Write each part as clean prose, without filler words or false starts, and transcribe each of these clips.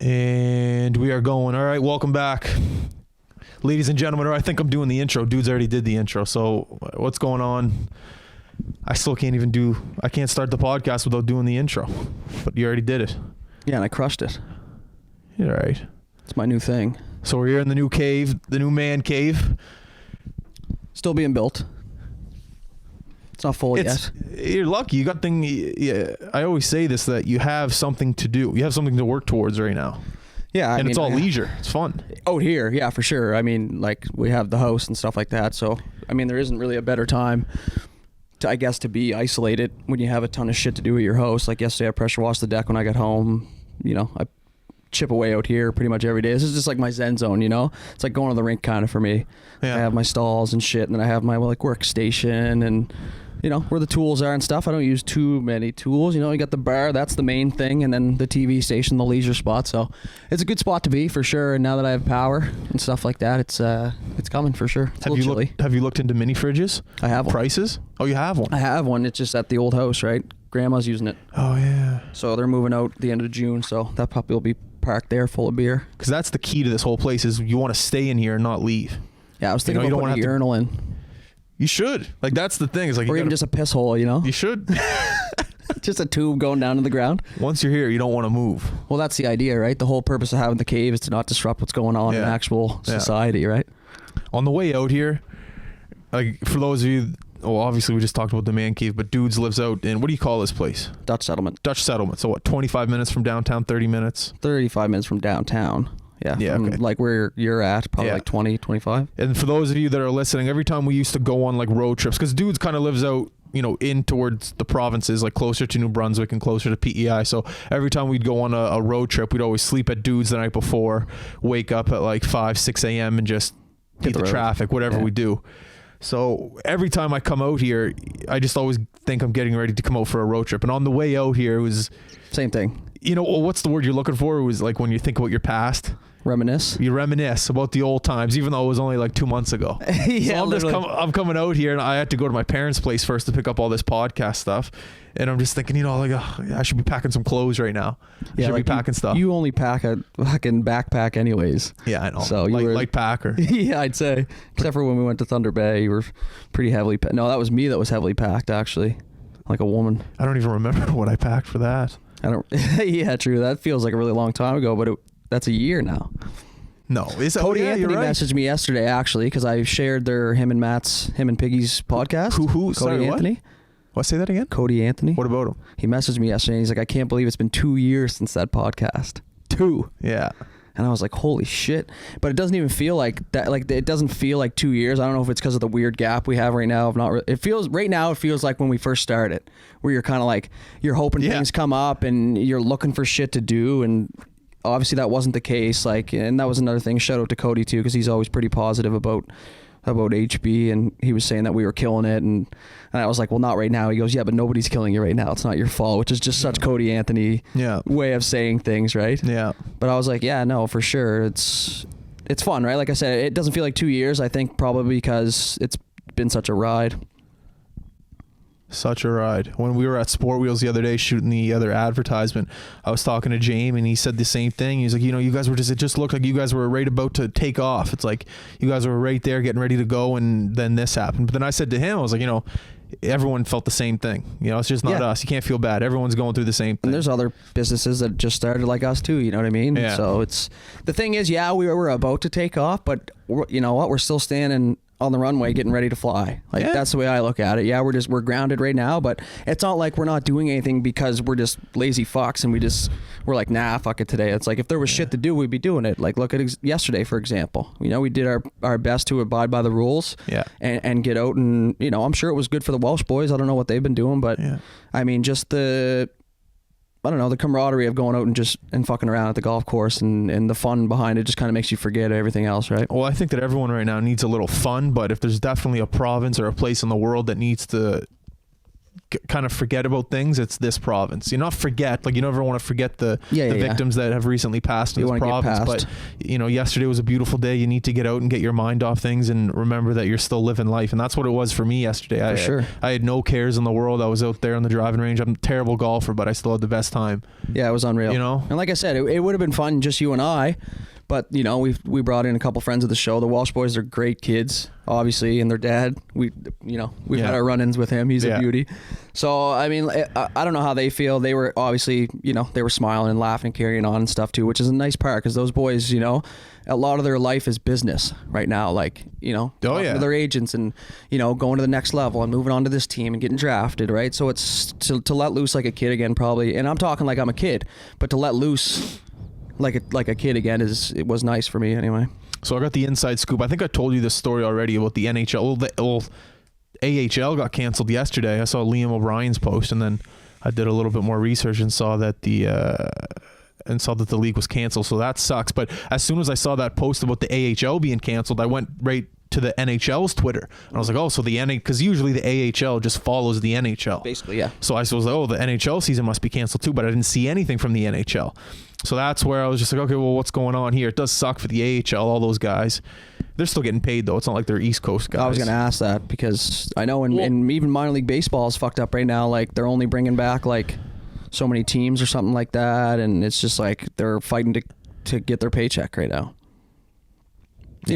And we are going. All right, welcome back. Ladies and gentlemen, or I think I'm doing the intro. Dudes already did the intro. So what's going on? I still can't even I can't start the podcast without doing the intro. But you already did it. Yeah, and I crushed it. You're all right. It's my new thing. So we're here in the new cave, the new man cave. Still being built. It's not full yet. You're lucky. You got Yeah, I always say this, that you have something to do. You have something to work towards right now. Yeah, and it's all leisure. It's fun. Out here, yeah, for sure. I mean, like, we have the house and stuff like that. So, I mean, there isn't really a better time to, I guess, to be isolated when you have a ton of shit to do at your house. Like yesterday, I pressure washed the deck when I got home. You know, I chip away out here pretty much every day. This is just like my zen zone, you know? It's like going to the rink kind of for me. Yeah. I have my stalls and shit, and then I have my like workstation and, you know, where the tools are and stuff. I don't use too many tools. You know, you got the bar, that's the main thing, and then the TV station, the leisure spot. So it's a good spot to be for sure. And now that I have power and stuff like that, it's coming for sure. It's have you looked into mini fridges? I have one. Prices? Oh, you have one? I have one. It's just at the old house, right? Grandma's using it. Oh, yeah. So they're moving out the end of June. So that puppy will be parked there full of beer. Because that's the key to this whole place is you want to stay in here and not leave. Yeah, I was thinking about putting a urinal in. You should. Like, that's the thing. Is like, or even just a piss hole, you know? You should. Just a tube going down to the ground. Once you're here, you don't want to move. Well, that's the idea, right? The whole purpose of having the cave is to not disrupt what's going on in actual society, right? On the way out here, like, for those of you, obviously we just talked about the man cave, but Dudes lives out in, what do you call this place? Dutch settlement. Dutch settlement. So what, 25 minutes from downtown, 30 minutes? 35 minutes from downtown. Yeah, from, okay. Like where you're at, probably like 20, 25. And for those of you that are listening, every time we used to go on like road trips, because Dudes kind of lives out, you know, in towards the provinces, like closer to New Brunswick and closer to PEI. So every time we'd go on a road trip, we'd always sleep at Dudes the night before, wake up at like 5, 6 a.m. and just hit the traffic, whatever we do. So every time I come out here, I just always think I'm getting ready to come out for a road trip. And on the way out here, it was... Same thing. You know, what's the word you're looking for? It was like when you think about your past. Reminisce. You reminisce about the old times, even though it was only like 2 months ago. Yeah, so I'm coming out here, and I had to go to my parents' place first to pick up all this podcast stuff. And I'm just thinking, you know, like, I should be packing some clothes right now. I should be packing stuff. You only pack a fucking backpack anyways. Yeah, I know. So you were light packer. Yeah, I'd say. Except for when we went to Thunder Bay, you were pretty heavily packed. No, that was me that was heavily packed, actually. Like a woman. I don't even remember what I packed for that. Yeah, true. That feels like a really long time ago, but that's a year now. No, Cody Anthony messaged me yesterday actually because I shared him and Piggy's podcast. Who? Cody Anthony. What? Say that again. Cody Anthony. What about him? He messaged me yesterday. And he's like, I can't believe it's been 2 years since that podcast. 2. Yeah. And I was like, holy shit. But it doesn't even feel like that. Like, it doesn't feel like 2 years. I don't know if it's because of the weird gap we have right now. It feels like when we first started, where you're kind of like, you're hoping things come up and you're looking for shit to do. And obviously that wasn't the case. Like, and that was another thing. Shout out to Cody too, because he's always pretty positive about HB, and he was saying that we were killing it, and I was like, well, not right now. He goes, yeah, but nobody's killing you right now. It's not your fault, which is just such Cody Anthony way of saying things, right? Yeah. But I was like, yeah, no, for sure. It's fun, right? Like I said, it doesn't feel like 2 years. I think probably because it's been such a ride. Such a ride. When we were at Sport Wheels the other day shooting the other advertisement, I was talking to James and he said the same thing. He's like, you know, you guys it just looked like you guys were right about to take off. It's like you guys were right there getting ready to go, and then this happened. But then I said to him, I was like, you know, everyone felt the same thing. You know, it's just not us. You can't feel bad. Everyone's going through the same thing. And there's other businesses that just started like us too, you know what I mean? Yeah. So the thing is, we were about to take off, but you know what? We're still standing on the runway getting ready to fly. Like that's the way I look at it. Yeah, we're grounded right now, but it's not like we're not doing anything because we're just lazy fucks and we're like, nah, fuck it today. It's like if there was shit to do, we'd be doing it. Like look at yesterday, for example. You know, we did our best to abide by the rules and get out, and you know, I'm sure it was good for the Welsh boys. I don't know what they've been doing, but I mean, just the camaraderie of going out and fucking around at the golf course and the fun behind it just kind of makes you forget everything else, right? Well, I think that everyone right now needs a little fun, but if there's definitely a province or a place in the world that needs to kind of forget about things, it's this province. You not forget, like you never want to forget the victims that have recently passed in this province. But yesterday was a beautiful day. You need to get out and get your mind off things and remember that you're still living life. And that's what it was for me yesterday. I had no cares in the world. I was out there on the driving range. I'm a terrible golfer, but I still had the best time. Yeah, it was unreal. And like I said, it would have been fun just you and I. But, we brought in a couple friends of the show. The Walsh boys are great kids, obviously, and their dad, we've had our run-ins with him. He's a beauty. So, I mean, I don't know how they feel. They were obviously, they were smiling and laughing and carrying on and stuff too, which is a nice part because those boys, a lot of their life is business right now. Like, talking to their agents and, going to the next level and moving on to this team and getting drafted, right? So it's to let loose like a kid again, probably. And I'm talking like I'm a kid, but to let loose like a kid again it was nice for me anyway. So I got the inside scoop. I think I told you this story already about the NHL. The AHL got canceled yesterday. I saw Liam O'Brien's post, and then I did a little bit more research and saw that the league was canceled. So that sucks. But as soon as I saw that post about the AHL being canceled, I went right to the NHL's Twitter, and I was like, oh, so because usually the AHL just follows the NHL. Basically, yeah. So I was like, oh, the NHL season must be canceled too, but I didn't see anything from the NHL. So that's where I was just like, okay, well, what's going on here? It does suck for the AHL, all those guys. They're still getting paid, though. It's not like they're East Coast guys. I was going to ask that because I know in even minor league baseball is fucked up right now. Like, they're only bringing back, like, so many teams or something like that, and it's just like they're fighting to get their paycheck right now.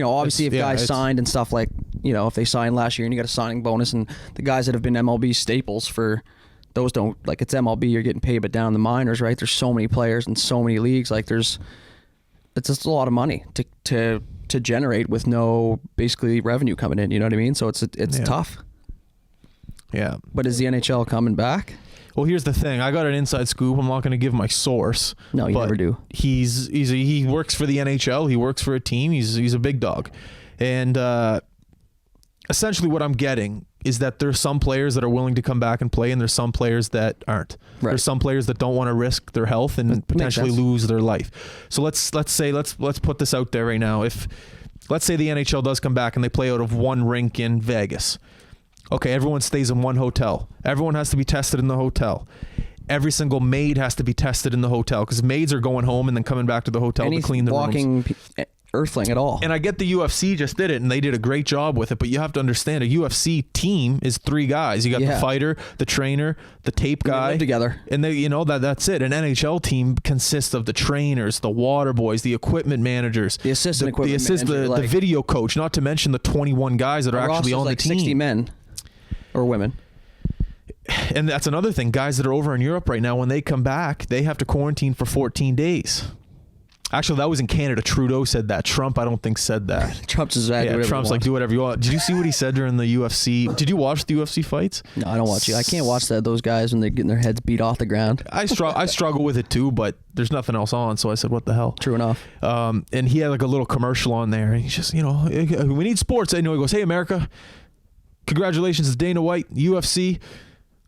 Obviously, if guys signed and stuff like, if they signed last year and you got a signing bonus, and the guys that have been MLB staples for... Those don't, like, it's MLB, you're getting paid, but down in the minors, right? There's so many players and so many leagues. Like, it's just a lot of money to generate with no basically revenue coming in. You know what I mean? So it's tough. Yeah. But is the NHL coming back? Well, here's the thing. I got an inside scoop. I'm not going to give my source. No, you never do. He works for the NHL. He works for a team. He's a big dog, and essentially what I'm getting is that there's some players that are willing to come back and play, and there's some players that aren't. Right. There's some players that don't want to risk their health and potentially lose their life. So let's put this out there right now. If let's say the NHL does come back and they play out of one rink in Vegas. Okay, everyone stays in one hotel. Everyone has to be tested in the hotel. Every single maid has to be tested in the hotel because maids are going home and then coming back to the hotel to clean the rooms. Earthling at all. And I get the UFC just did it and they did a great job with it, but you have to understand a UFC team is 3 guys. You got the fighter, the trainer, the tape guy. They live together. And that's it. An NHL team consists of the trainers, the water boys, the equipment managers, the assistant equipment manager, the video coach, not to mention the 21 guys that are actually on the team. 60 men or women. And that's another thing. Guys that are over in Europe right now, when they come back, they have to quarantine for 14 days. Actually, that was in Canada. Trudeau said that. Trump, I don't think, said that. Trump's exactly Trump's like, do whatever you want. Did you see what he said during the UFC? Did you watch the UFC fights? No, I don't watch it. I can't watch those guys when they're getting their heads beat off the ground. I struggle with it too, but there's nothing else on, so I said, what the hell? True enough. And he had like a little commercial on there, and he's just, we need sports. I know he goes, hey, America, congratulations to Dana White, UFC.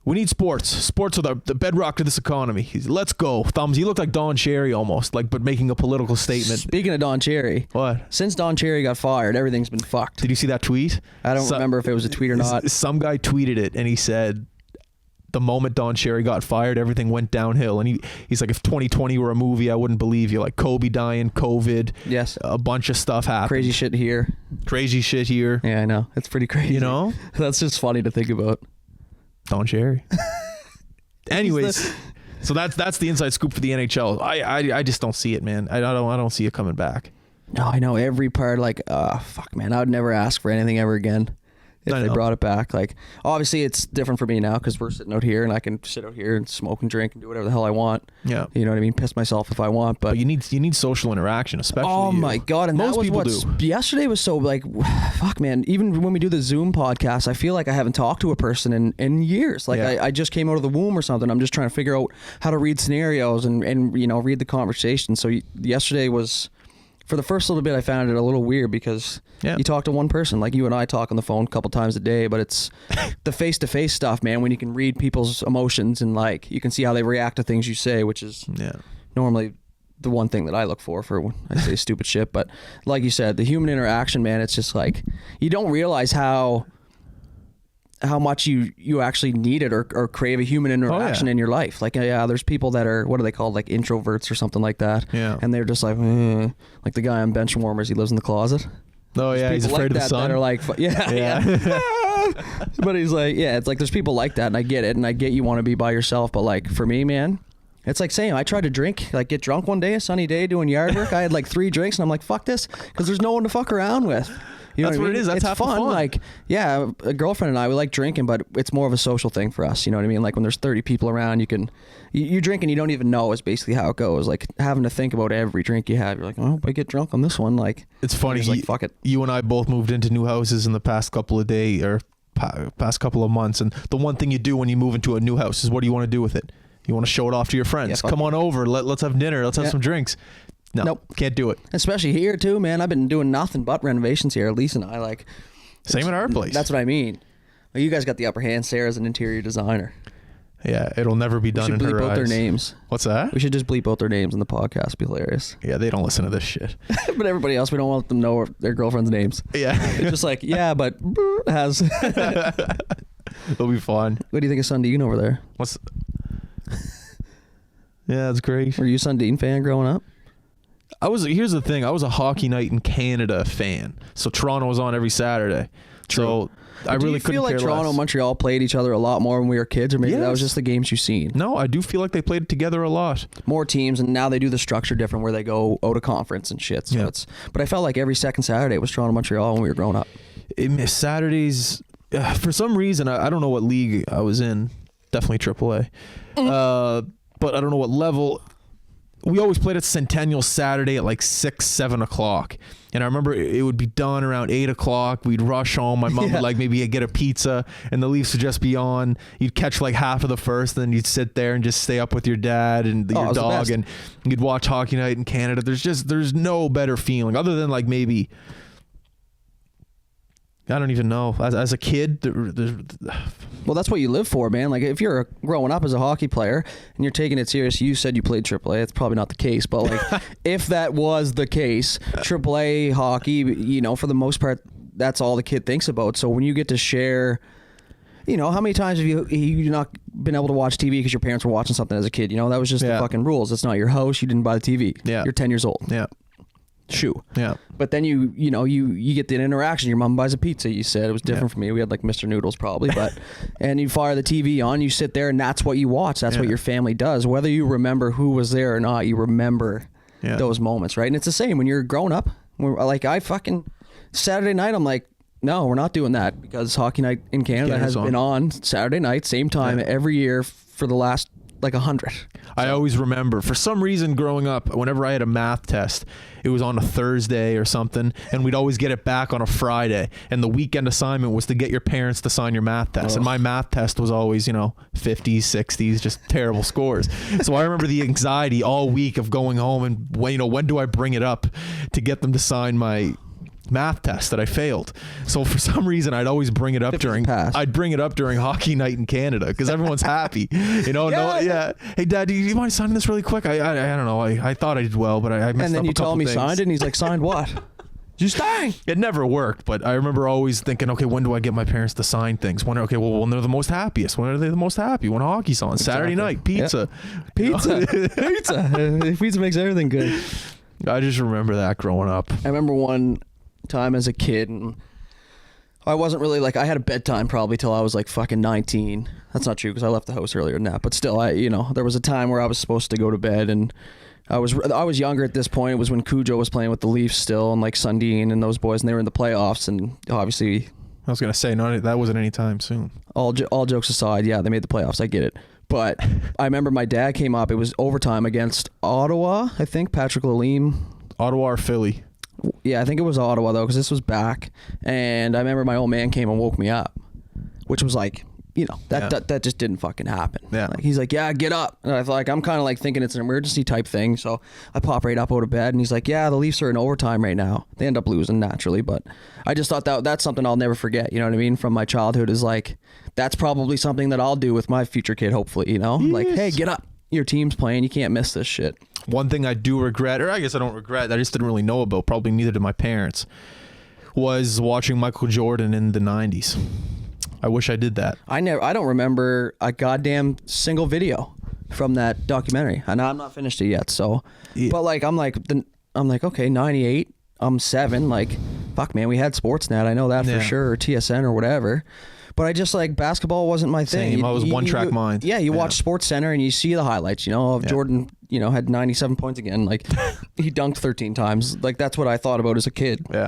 We need sports. Sports are the bedrock to this economy. Let's go. Thumbs. He looked like Don Cherry almost, but making a political statement. Speaking of Don Cherry. What? Since Don Cherry got fired, everything's been fucked. Did you see that tweet? I don't remember if it was a tweet or not. Some guy tweeted it, and he said, the moment Don Cherry got fired, everything went downhill. And he's like, if 2020 were a movie, I wouldn't believe you. Like Kobe dying, COVID. Yes. A bunch of stuff happened. Crazy shit here. Yeah, I know. It's pretty crazy. That's just funny to think about. Don Cherry. Anyways, so that's the inside scoop for the NHL. I just don't see it, man. I don't see it coming back. No, I know every part. Like, fuck, man. I would never ask for anything ever again if they brought it back. Like, obviously, it's different for me now because we're sitting out here and I can sit out here and smoke and drink and do whatever the hell I want. Yeah, you know what I mean. Piss myself if I want, but you need social interaction, especially. Oh my god! And most people do. Yesterday was so like, fuck, man. Even when we do the Zoom podcast, I feel like I haven't talked to a person in years. Like I just came out of the womb or something. I'm just trying to figure out how to read scenarios and read the conversation. So yesterday was. For the first little bit, I found it a little weird because you talk to one person. Like you and I talk on the phone a couple times a day, but it's the face-to-face stuff, man, when you can read people's emotions and like you can see how they react to things you say, which is normally the one thing that I look for when I say stupid shit. But like you said, the human interaction, man, it's just like you don't realize how how much you actually need it or crave a human interaction in your life. Like, yeah, there's people that are, what are they called? Like introverts or something like that. Yeah. And they're just like the guy on Bench Warmers, he lives in the closet. Oh yeah, he's afraid like of the sun. That are like, yeah. But he's like, yeah, it's like there's people like that, and I get it, and I get you want to be by yourself, but like for me, man, it's like saying I tried to drink, like get drunk one day, a sunny day, doing yard work. I had like 3 drinks, and I'm like, fuck this, because there's no one to fuck around with. You know That's what I mean? it is. That's it's half the fun. fun. Like, yeah, a girlfriend and I, we like drinking, but it's more of a social thing for us. You know what I mean? Like when there's 30 people around, you drink and you don't even know is basically how it goes. Like having to think about every drink you have. You're like, oh, if I get drunk on this one, like It's funny. like, fuck it. You and I both moved into new houses in the past couple of days or past couple of months, and the one thing you do when you move into a new house is what do you want to do with it? You want to show it off to your friends. Yeah, Come on over. Let's have dinner. Let's have some drinks. No, Nope. Can't do it. Especially here too, man. I've been doing nothing but renovations here. Lisa and I, like. Same at our place. That's what I mean. Well, you guys got the upper hand. Sarah's an interior designer. Yeah, it'll never be done in her eyes. We should bleep out their names. What's that? We should just bleep out their names in the podcast. It'd be hilarious. Yeah, they don't listen to this shit. But everybody else, we don't want them to know their girlfriend's names. Yeah. It's just like, yeah, but has. It'll be fun. What do you think of Sundin over there? Yeah, that's great. Were you a Sundin fan growing up? Here's the thing. I was a Hockey Night in Canada fan. So Toronto was on every Saturday. So I really couldn't care less. Do you feel like Toronto and Montreal played each other a lot more when we were kids, or maybe that was Yes. just the games you've seen? No, I do feel like they played together a lot. More teams, and now they do the structure different where they go out of conference and shit. So but I felt like every second Saturday was Toronto Montreal when we were growing up. Saturdays, for some reason, I don't know what league I was in. Definitely AAA. But I don't know what level. We always played at Centennial Saturday at like 6, 7 o'clock. And I remember it would be done around 8 o'clock. We'd rush home. My mom would like maybe get a pizza, and the Leafs would just be on. You'd catch like half of the first, then you'd sit there and just stay up with your dad and your dog, and you'd watch Hockey Night in Canada. There's no better feeling other than like maybe, I don't even know. As a kid, well, that's what you live for, man. Like if you're growing up as a hockey player and you're taking it serious, you said you played AAA. It's probably not the case, but like if that was the case, AAA hockey, you know, for the most part, that's all the kid thinks about. So when you get to share, you know, how many times have you not been able to watch TV because your parents were watching something as a kid? You know, that was just the fucking rules. It's not your house. You didn't buy the TV. Yeah. You're 10 years old. Yeah. Shoo. Yeah. But then you get the interaction. Your mom buys a pizza. You said it was different for me. We had like Mr. Noodles probably, but and you fire the TV on. You sit there and that's what you watch. That's what your family does. Whether you remember who was there or not, you remember those moments, right? And it's the same when you're grown up. Like I fucking Saturday night, I'm like, no, we're not doing that because Hockey Night in Canada has been on Saturday night, same time every year for the last like 100. I always remember, for some reason growing up, whenever I had a math test, it was on a Thursday or something, and we'd always get it back on a Friday. And the weekend assignment was to get your parents to sign your math test. And my math test was always, 50s, 60s, just terrible scores. So I remember the anxiety all week of going home and, when do I bring it up to get them to sign my math test that I failed. So for some reason I'd always bring it up during Hockey Night in Canada because everyone's happy. Hey Dad, do you mind signing this really quick? I don't know. I thought I did well, but I messed up a couple things. And then you told me signed it and he's like, signed what? You sign. It never worked, but I remember always thinking, okay, when do I get my parents to sign things? When they're the most happiest. When are they the most happy? When hockey's on. Saturday night, pizza. Pizza. Pizza makes everything good. I just remember that growing up. I remember one time as a kid, and I wasn't really like, I had a bedtime probably till I was like fucking 19. That's not true because I left the house earlier than that, but still, there was a time where I was supposed to go to bed, and I was younger at this point. It was when Cujo was playing with the Leafs still, and like Sundin and those boys, and they were in the playoffs, and obviously I was gonna say that wasn't any time soon. All jokes aside, yeah, they made the playoffs. I get it. But I remember my dad came up. It was overtime against Ottawa, I think. Patrick Lalime. Ottawa or Philly? Yeah, I think it was Ottawa, though, because this was back. And I remember my old man came and woke me up, which was like, that just didn't fucking happen. Yeah. Like, he's like, yeah, get up. And I'm kind of like thinking it's an emergency type thing. So I pop right up out of bed, and he's like, yeah, the Leafs are in overtime right now. They end up losing naturally, but I just thought that's something I'll never forget. You know what I mean? From my childhood is like, that's probably something that I'll do with my future kid, hopefully, Yes. Like, hey, get up. Your team's playing. You can't miss this shit. One thing I do regret, or I guess I don't regret, I just didn't really know about, probably neither did my parents, was watching Michael Jordan in the 90s. I wish I did that. I don't remember a goddamn single video from that documentary, and I'm not finished it yet. So, Yeah. but like I'm like okay, 98. I'm 7. Like, fuck, man, we had Sportsnet. I know that for sure, or TSN or whatever. But I just like basketball wasn't my thing. Same. I was one-track mind. Yeah, you watch Sports Center and you see the highlights. You know, of Jordan. You know, had 97 points again. Like, he dunked 13 times. Like, that's what I thought about as a kid. Yeah.